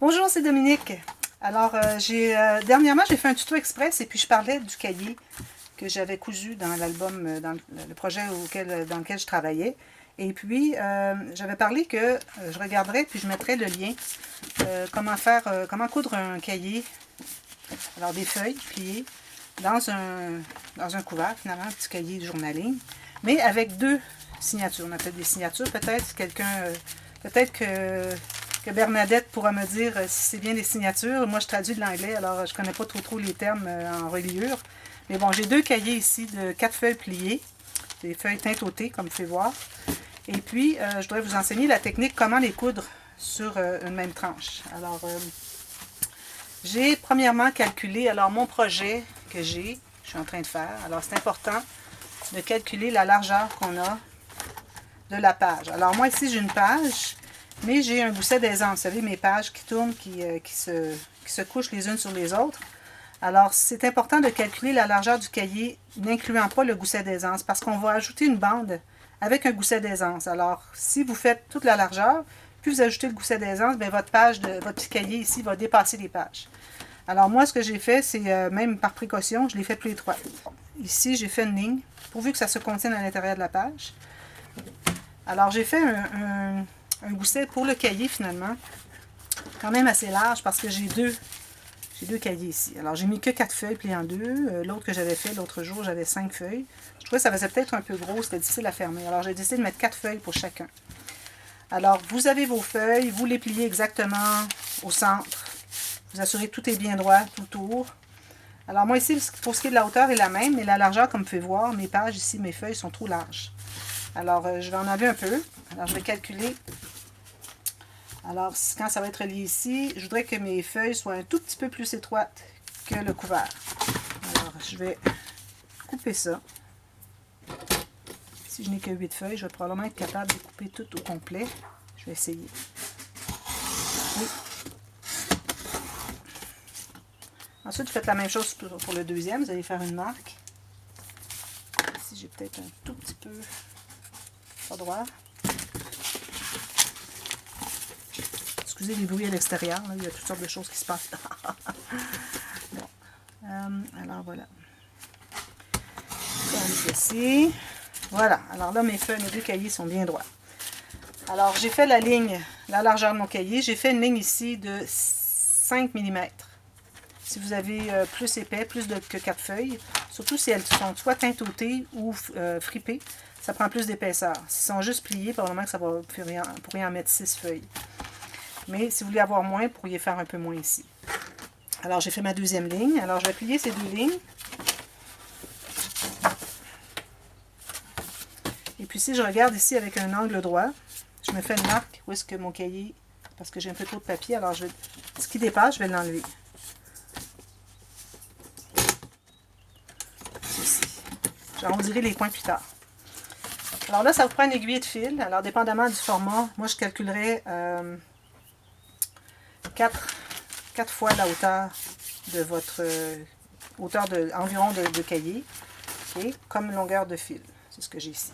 Bonjour, c'est Dominique. Alors, dernièrement, j'ai fait un tuto express et puis je parlais du cahier que j'avais cousu dans l'album, dans le projet dans lequel je travaillais. Et puis, j'avais parlé que je regarderais puis je mettrais le lien comment coudre un cahier, alors des feuilles pliées dans un couvert, finalement, un petit cahier de journaling, mais avec deux signatures. On appelle des signatures. Peut-être que Bernadette pourra me dire si c'est bien des signatures. Moi, je traduis de l'anglais, alors je ne connais pas trop les termes en reliure. Mais bon, j'ai deux cahiers ici de 4 feuilles pliées, des feuilles teintotées, comme vous pouvez voir. Et puis, je voudrais vous enseigner la technique, comment les coudre sur une même tranche. Alors, j'ai premièrement calculé, alors mon projet que je suis en train de faire. Alors, c'est important de calculer la largeur qu'on a de la page. Alors, moi, ici, j'ai une page, mais j'ai un gousset d'aisance. Vous savez, mes pages qui tournent, qui se couchent les unes sur les autres. Alors, c'est important de calculer la largeur du cahier, n'incluant pas le gousset d'aisance, parce qu'on va ajouter une bande avec un gousset d'aisance. Alors, si vous faites toute la largeur, puis vous ajoutez le gousset d'aisance, bien, votre petit cahier ici va dépasser les pages. Alors, moi, ce que j'ai fait, c'est, même par précaution, je l'ai fait plus étroite. Ici, j'ai fait une ligne, pourvu que ça se contienne à l'intérieur de la page. Alors, j'ai fait un gousset pour le cahier, finalement, quand même assez large, parce que j'ai deux cahiers ici. Alors, j'ai mis que 4 feuilles pliées en deux. L'autre que j'avais fait l'autre jour, j'avais 5 feuilles. Je trouvais que ça faisait peut-être un peu gros, c'était difficile à fermer. Alors, j'ai décidé de mettre 4 feuilles pour chacun. Alors, vous avez vos feuilles, vous les pliez exactement au centre. Vous assurez que tout est bien droit, tout autour. Alors, moi ici, pour ce qui est de la hauteur est la même, mais la largeur, comme vous pouvez voir, mes pages ici, mes feuilles sont trop larges. Alors, je vais en enlever un peu. Alors, je vais calculer. Alors, quand ça va être relié ici, je voudrais que mes feuilles soient un tout petit peu plus étroites que le couvert. Alors, je vais couper ça. Si je n'ai que 8 feuilles, je vais probablement être capable de couper tout au complet. Je vais essayer. Oui. Ensuite, vous faites la même chose pour le deuxième. Vous allez faire une marque. Ici, j'ai peut-être un tout petit peu pas droit. Excusez les bruits à l'extérieur, il y a toutes sortes de choses qui se passent. Bon. Alors voilà. Comme ceci. Voilà. Alors là, mes deux cahiers sont bien droits. Alors, j'ai fait la ligne, la largeur de mon cahier. J'ai fait une ligne ici de 5 mm. Si vous avez plus épais, que 4 feuilles, surtout si elles sont soit teintotées ou fripées, ça prend plus d'épaisseur. Si elles sont juste pliées, probablement que ça va, vous pourriez en mettre 6 feuilles. Mais si vous voulez avoir moins, vous pourriez faire un peu moins ici. Alors, j'ai fait ma deuxième ligne. Alors, je vais plier ces deux lignes. Et puis, si je regarde ici avec un angle droit, je me fais une marque où est-ce que mon cahier, parce que j'ai un peu trop de papier, alors ce qui dépasse, je vais l'enlever. Ici. J'arrondirai les coins plus tard. Alors là, ça vous prend une aiguille de fil. Alors, dépendamment du format, moi, je calculerai 4 fois la hauteur de votre hauteur environ de cahier, okay, comme longueur de fil. C'est ce que j'ai ici.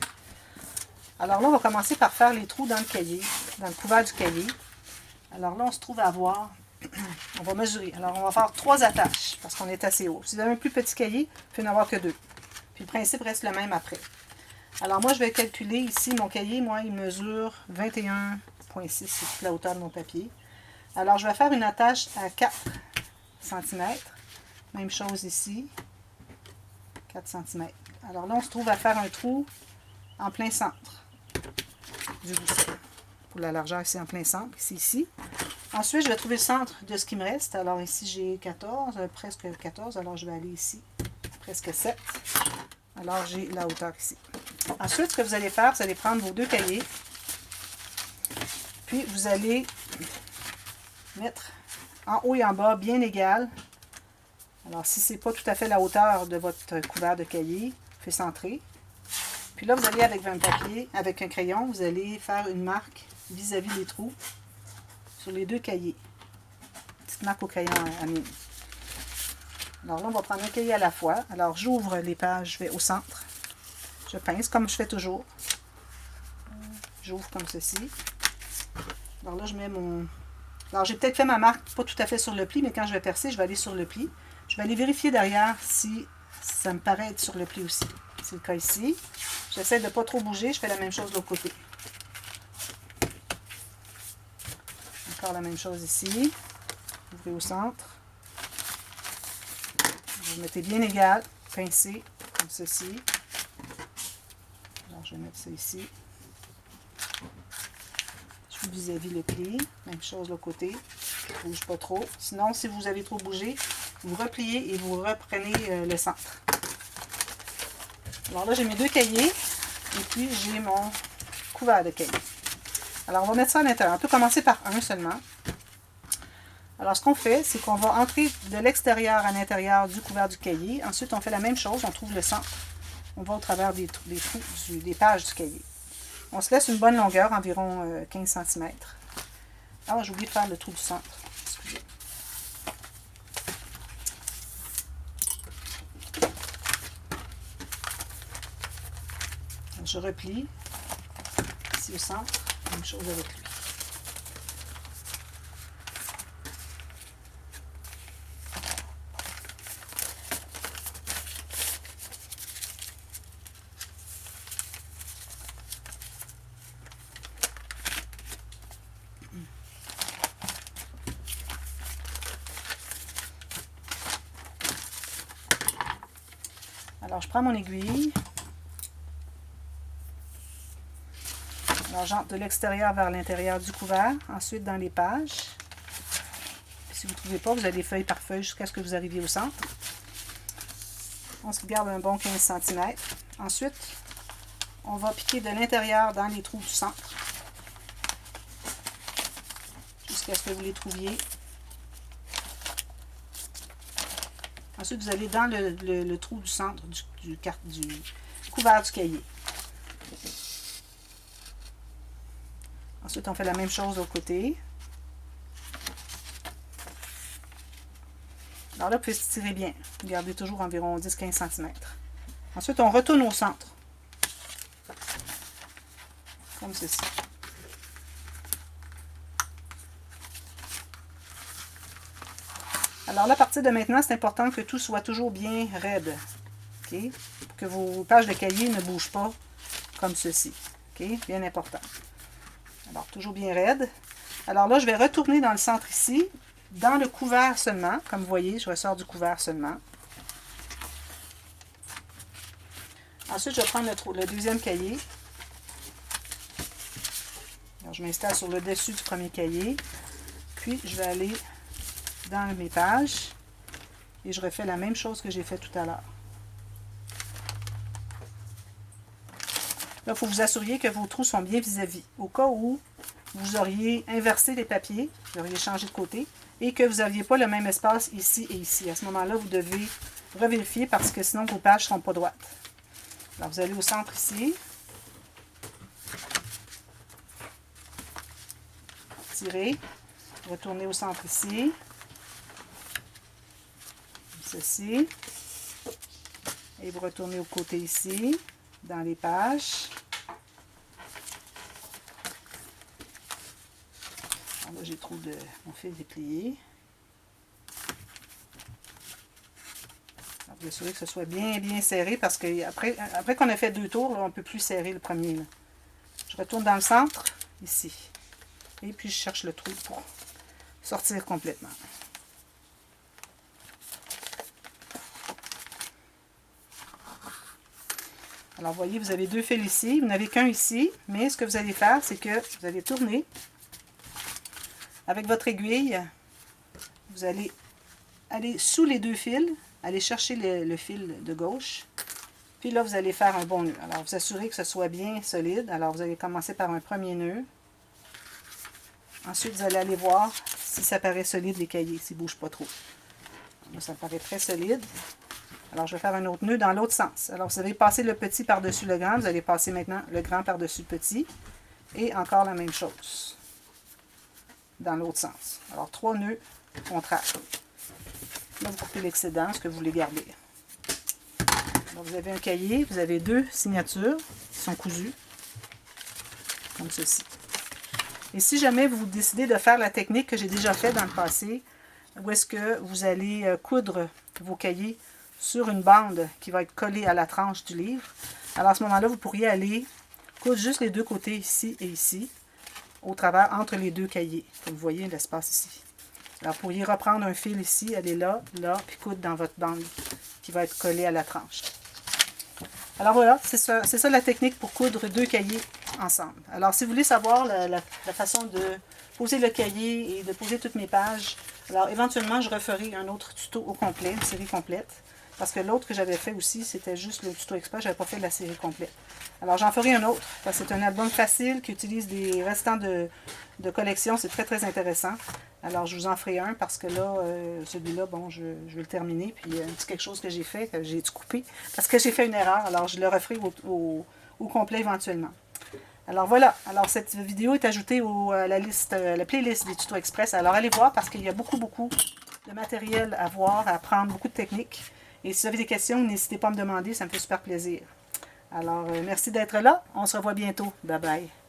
Alors là, on va commencer par faire les trous dans le cahier, dans le couvert du cahier. Alors là, on se trouve à avoir, on va mesurer. Alors, on va faire 3 attaches, parce qu'on est assez haut. Si vous avez un plus petit cahier, il peut y en avoir que 2. Puis le principe reste le même après. Alors moi, je vais calculer ici, mon cahier, moi, il mesure 21,6, c'est toute la hauteur de mon papier. Alors, je vais faire une attache à 4 cm. Même chose ici. 4 cm. Alors là, on se trouve à faire un trou en plein centre du gousset. Pour la largeur, c'est en plein centre, c'est ici. Ensuite, je vais trouver le centre de ce qui me reste. Alors ici, j'ai 14, presque 14. Alors, je vais aller ici, presque 7. Alors, j'ai la hauteur ici. Ensuite, ce que vous allez faire, vous allez prendre vos deux cahiers. Puis, vous allez mettre en haut et en bas bien égal. Alors, si ce n'est pas tout à fait la hauteur de votre couvert de cahier, faites centrer. Puis là, vous allez avec un papier, avec un crayon, vous allez faire une marque vis-à-vis des trous sur les deux cahiers. Petite marque au crayon à mine. Alors là, on va prendre un cahier à la fois. Alors, j'ouvre les pages, je vais au centre. Je pince comme je fais toujours. J'ouvre comme ceci. Alors là, je mets mon Alors, j'ai peut-être fait ma marque pas tout à fait sur le pli, mais quand je vais percer, je vais aller sur le pli. Je vais aller vérifier derrière si ça me paraît être sur le pli aussi. C'est le cas ici. J'essaie de ne pas trop bouger. Je fais la même chose de l'autre côté. Encore la même chose ici. Ouvrez au centre. Vous mettez bien égal. Pincez comme ceci. Alors, je vais mettre ça ici. Je suis vis-à-vis le pli. Même chose de l'autre côté. Je ne bouge pas trop. Sinon, si vous avez trop bougé, vous repliez et vous reprenez le centre. Alors là, j'ai mes deux cahiers et puis j'ai mon couvert de cahiers. Alors, on va mettre ça à l'intérieur. On peut commencer par un seulement. Alors, ce qu'on fait, c'est qu'on va entrer de l'extérieur à l'intérieur du couvert du cahier. Ensuite, on fait la même chose. On trouve le centre. On va au travers des trous, des pages du cahier. On se laisse une bonne longueur, environ 15 cm. Ah, j'ai oublié de faire le trou du centre. Excusez. Je replie ici au centre, même chose avec lui. Alors, je prends mon aiguille. Alors, j'entre de l'extérieur vers l'intérieur du couvert. Ensuite, dans les pages. Si vous ne trouvez pas, vous allez feuille par feuille jusqu'à ce que vous arriviez au centre. On se garde un bon 15 cm. Ensuite, on va piquer de l'intérieur dans les trous du centre. Jusqu'à ce que vous les trouviez. Ensuite, vous allez dans le trou du centre du couvert du cahier. Ensuite, on fait la même chose de l'autre côté. Alors là, vous pouvez tirer bien. Gardez toujours environ 10-15 cm. Ensuite, on retourne au centre. Comme ceci. Alors là, à partir de maintenant, c'est important que tout soit toujours bien raide. Okay? Pour que vos pages de cahier ne bougent pas comme ceci. Okay? Bien important. Alors, toujours bien raide. Alors là, je vais retourner dans le centre ici, dans le couvert seulement. Comme vous voyez, je ressors du couvert seulement. Ensuite, je vais prendre le deuxième cahier. Alors, je m'installe sur le dessus du premier cahier. Puis, je vais aller dans mes pages et je refais la même chose que j'ai fait tout à l'heure. Là, il faut vous assurer que vos trous sont bien vis-à-vis. Au cas où vous auriez inversé les papiers, vous auriez changé de côté, et que vous n'aviez pas le même espace ici et ici. À ce moment-là, vous devez revérifier parce que sinon vos pages ne seront pas droites. Alors, vous allez au centre ici. Tirez. Retournez au centre ici. Ceci. Et vous retournez au côté ici, dans les pages. Alors là, j'ai trop de mon fil déplié. Alors, vous assurez que ce soit bien serré parce que après qu'on a fait 2 tours, là, on ne peut plus serrer le premier. Là. Je retourne dans le centre, ici. Et puis je cherche le trou pour sortir complètement. Alors, vous voyez, vous avez 2 fils ici. Vous n'avez qu'un ici. Mais ce que vous allez faire, c'est que vous allez tourner avec votre aiguille. Vous allez aller sous les 2 fils. Aller chercher le fil de gauche. Puis là, vous allez faire un bon nœud. Alors, vous assurez que ce soit bien solide. Alors, vous allez commencer par un premier nœud. Ensuite, vous allez aller voir si ça paraît solide, les cahiers, s'ils ne bougent pas trop. Là, ça paraît très solide. Alors, je vais faire un autre nœud dans l'autre sens. Alors, vous avez passé le petit par-dessus le grand. Vous allez passer maintenant le grand par-dessus le petit. Et encore la même chose. Dans l'autre sens. Alors, 3 nœuds contraires. Là, vous coupez l'excédent, ce que vous voulez garder. Alors, vous avez un cahier. Vous avez 2 signatures qui sont cousues. Comme ceci. Et si jamais vous décidez de faire la technique que j'ai déjà faite dans le passé, où est-ce que vous allez coudre vos cahiers sur une bande qui va être collée à la tranche du livre, alors à ce moment-là, vous pourriez aller coudre juste les deux côtés ici et ici, au travers, entre les deux cahiers. Comme vous voyez l'espace ici. Alors, vous pourriez reprendre un fil ici, aller là, là, puis coudre dans votre bande qui va être collée à la tranche. Alors voilà, c'est ça la technique pour coudre deux cahiers ensemble. Alors, si vous voulez savoir la façon de poser le cahier et de poser toutes mes pages, alors éventuellement, je referai un autre tuto au complet, une série complète. Parce que l'autre que j'avais fait aussi, c'était juste le tuto express, je n'avais pas fait la série complète. Alors, j'en ferai un autre, parce que c'est un album facile qui utilise des restants de collection. C'est très, très intéressant. Alors, je vous en ferai un, parce que là, celui-là, bon, je vais le terminer. Puis, un petit quelque chose que j'ai fait, que j'ai dû couper, parce que j'ai fait une erreur. Alors, je le referai au complet éventuellement. Alors, voilà. Alors, cette vidéo est ajoutée à la playlist des tutos express. Alors, allez voir, parce qu'il y a beaucoup, beaucoup de matériel à voir, à apprendre, beaucoup de techniques. Et si vous avez des questions, n'hésitez pas à me demander, ça me fait super plaisir. Alors, merci d'être là. On se revoit bientôt. Bye bye.